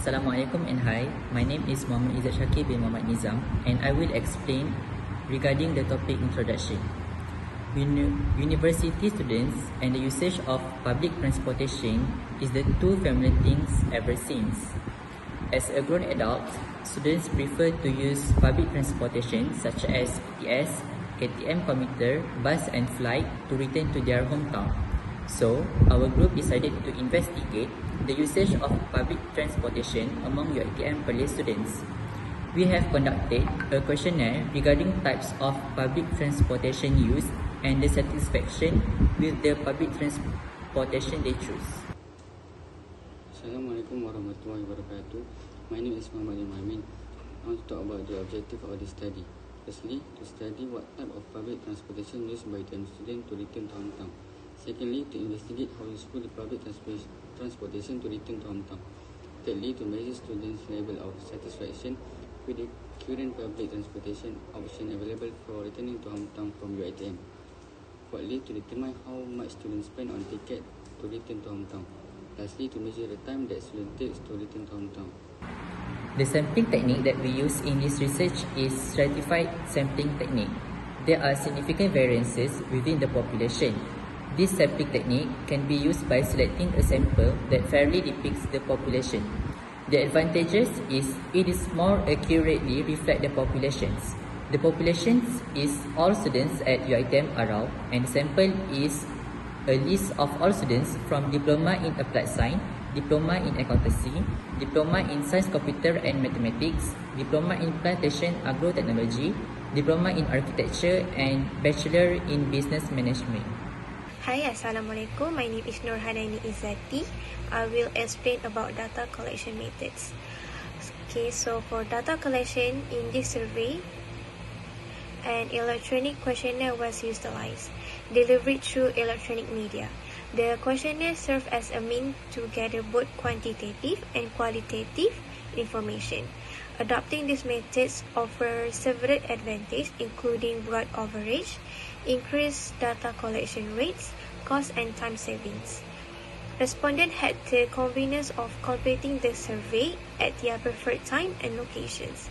Assalamualaikum and hi. My name is Muhammad SYAKIR bin Muhammad Nizam and I will explain regarding the topic introduction. University students and the usage of public transportation is the two familiar things ever since. As a grown adult, students prefer to use public transportation such as BTS, KTM commuter, bus and flight to return to their hometown. So, our group decided to investigate the usage of public transportation among UiTM Perlis students. We have conducted a questionnaire regarding types of public transportation used and the satisfaction with the public transportation they choose. Assalamualaikum warahmatullahi wabarakatuh. My name is MUHAIMIN. I want to talk about the objective of this study. Firstly, to study what type of public transportation used by the student to return to hometown. Secondly, to investigate how useful the public transportation to return to hometown. Thirdly, to measure students' level of satisfaction with the current public transportation option available for returning to hometown from UiTM. Fourthly, to determine how much students spend on ticket to return to hometown. Lastly, to measure the time that student takes to return to hometown. The sampling technique that we use in this research is stratified sampling technique. There are significant variances within the population. This sampling technique can be used by selecting a sample that fairly depicts the population. The advantages is it is more accurately reflect the populations. The populations is all students at UiTM Arau, and the sample is a list of all students from Diploma in Applied Science, Diploma in Accountancy, Diploma in Science Computer and Mathematics, Diploma in Plantation Agrotechnology, Diploma in Architecture and Bachelor in Business Management. Hi, Assalamualaikum. My name is HANANI IZZATI. I will explain about data collection methods. Okay, so for data collection in this survey, an electronic questionnaire was utilized, delivered through electronic media. The questionnaire served as a means to gather both quantitative and qualitative information. Adopting these methods offers several advantages, including broad coverage, increased data collection rates, cost and time savings. Respondents had the convenience of completing the survey at their preferred time and locations,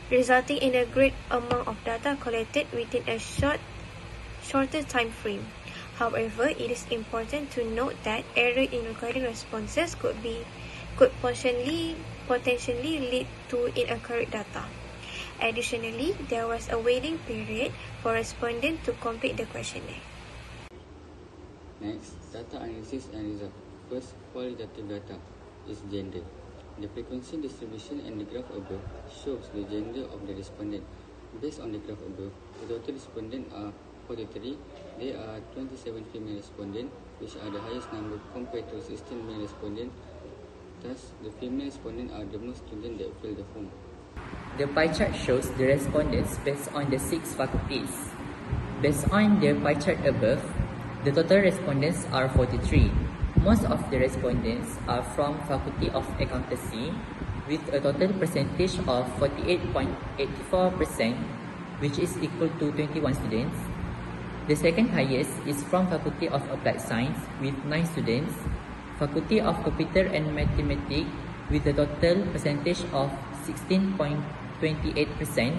resulting in a great amount of data collected within a shorter time frame. However, it is important to note that error in recording responses could potentially lead to inaccurate data. Additionally, there was a waiting period for respondents to complete the questionnaire. Next, data analysis and result. First, qualitative data is gender. The frequency distribution and the graph above shows the gender of the respondent. Based on the graph above, the total respondents are 43. There are 27 female respondents, which are the highest number compared to 16 male respondents. Thus, the female respondents are the most students that fill the form. The pie chart shows the respondents based on the 6 faculties. Based on the pie chart above, the total respondents are 43. Most of the respondents are from Faculty of Accountancy with a total percentage of 48.84%, which is equal to 21 students. The second highest is from Faculty of Applied Science with 9 students, Faculty of Computer and Mathematics with a total percentage of 16.28%,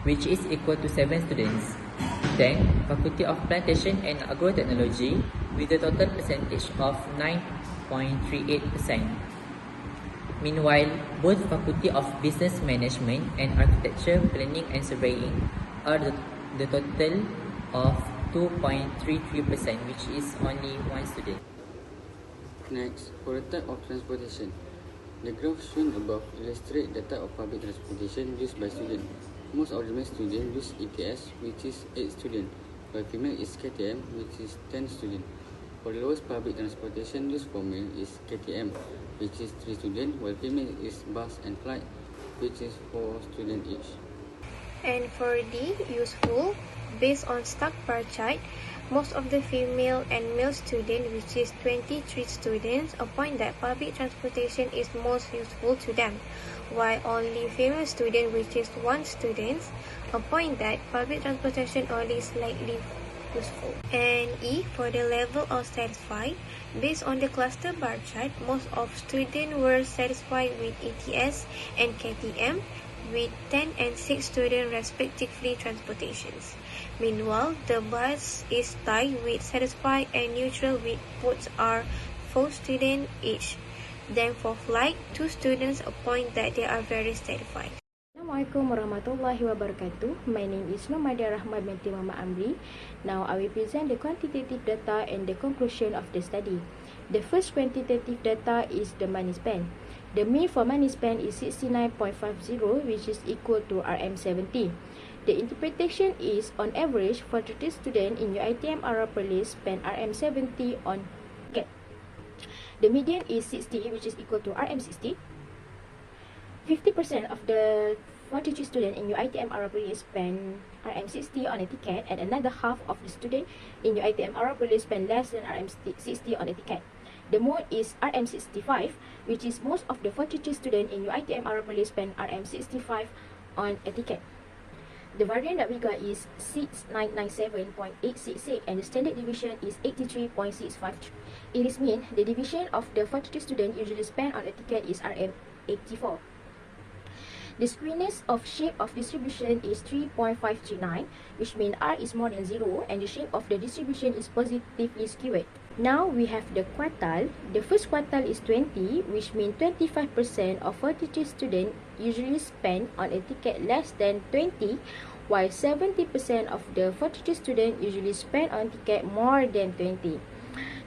which is equal to 7 students. Then, Faculty of Plantation and Agrotechnology with a total percentage of 9.38%. Meanwhile, both Faculty of Business Management and Architecture, Planning and Surveying are the total of 2.33%, which is only 1 student. Next, for the type of transportation. The graph shown above illustrates the type of public transportation used by students. Most of the male students use ETS, which is 8 students, while female is KTM, which is 10 students. For the lowest public transportation used for male is KTM, which is 3 students, while female is bus and flight, which is 4 students each. And for the useful, based on stock bar chart, most of the female and male students, which is 23 students, opine that public transportation is most useful to them, while only female student, which is 1 student, opine that public transportation only slightly useful. And E, for the level of satisfied, based on the cluster bar chart, most of students were satisfied with ETS and KTM, with 10 and 6 students respectively transportations. Meanwhile, the bus is tied with satisfied and neutral with both are 4 students each. Then for flight, 2 students appoint that they are very satisfied. Assalamualaikum warahmatullahi wabarakatuh. My name is RAHMAH binti Mama Amri. Now I will present the quantitative data and the conclusion of the study. The first quantitative data is the money spent. The mean for money spent is 69.50, which is equal to RM70. The interpretation is, on average, 43 students in UiTM Perlis spend RM70 on ticket. The median is 60, which is equal to RM60. 50% of the 43 students in UiTM Perlis spend RM60 on a ticket, and another half of the students in UiTM Perlis spend less than RM60 on a ticket. The mode is RM65, which is most of the 43 students in UiTM Perlis spend RM65 on a ticket. The variance that we got is 6997.866, and the standard deviation is 83.653. It is mean the division of the 43 students usually spend on a ticket is RM84. The squareness of shape of distribution is 3.539, which means R is more than 0, and the shape of the distribution is positively skewed. Now we have the quartile. The first quartile is 20, which means 25% of 43 students usually spend on a ticket less than 20, while 70% of the 43 students usually spend on ticket more than 20.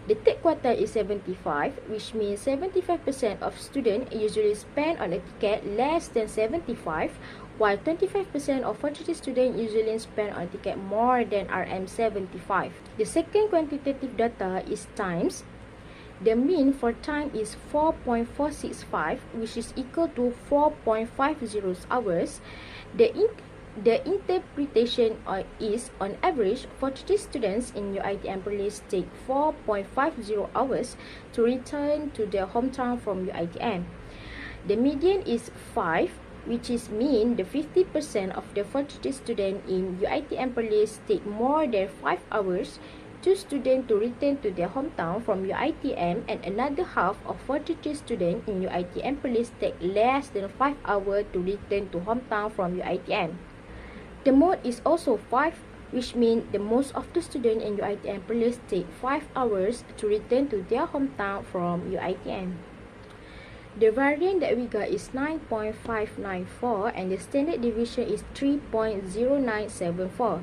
The third quartile is 75, which means 75% of students usually spend on a ticket less than 75, while 25% of 43 students usually spend on a ticket more than RM75. The second quantitative data is times. The mean for time is 4.465, which is equal to 4.50 hours. The interpretation is, on average, 43 students in UiTM Perlis take 4.50 hours to return to their hometown from UiTM. The median is 5, which is mean the 50% of the 43 students in UiTM Perlis take more than 5 hours, 2 students to return to their hometown from UiTM, and another half of 43 students in UiTM Perlis take less than 5 hours to return to hometown from UiTM. The mode is also 5, which means the most of the students in UiTM Perlis take 5 hours to return to their hometown from UiTM. The variance that we got is 9.594, and the standard deviation is 3.0974.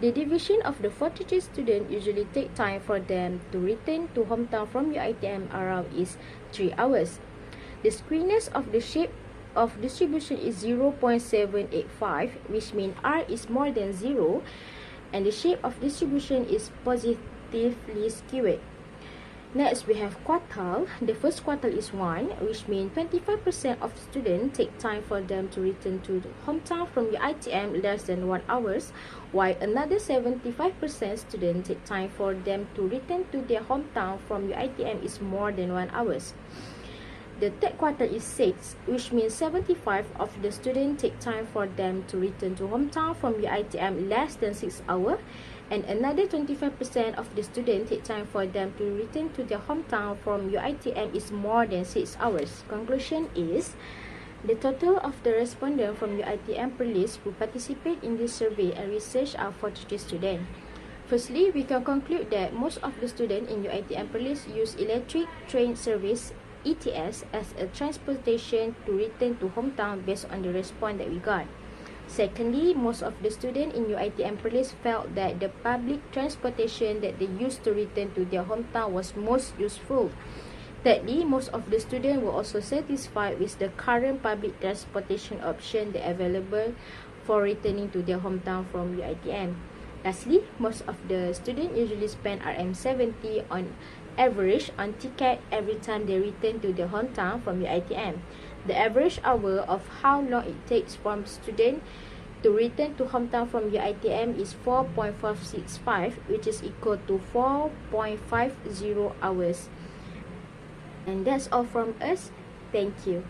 The division of the 43 students usually take time for them to return to hometown from UiTM around is 3 hours. The squareness of the shape of distribution is 0.785, which means R is more than 0, and the shape of distribution is positively skewed. Next, we have quartile. The first quartile is 1, which means 25% of students take time for them to return to the hometown from UiTM less than 1 hour, while another 75% students take time for them to return to their hometown from UiTM is more than 1 hour. The third quartile is 6, which means 75% of the students take time for them to return to hometown from UiTM less than 6 hours, and another 25% of the students take time for them to return to their hometown from UiTM is more than 6 hours. Conclusion is, the total of the respondents from UiTM Perlis who participate in this survey and research are 43 students. Firstly, we can conclude that most of the students in UiTM Perlis use electric train service ETS as a transportation to return to hometown based on the response that we got. Secondly, most of the students in UiTM Perlis felt that the public transportation that they used to return to their hometown was most useful. Thirdly, most of the students were also satisfied with the current public transportation option that available for returning to their hometown from UiTM. Lastly, most of the students usually spend RM70 on average on ticket every time they return to their hometown from UiTM. The average hour of how long it takes from student to return to hometown from UiTM is 4.565, which is equal to 4.50 hours. And that's all from us. Thank you.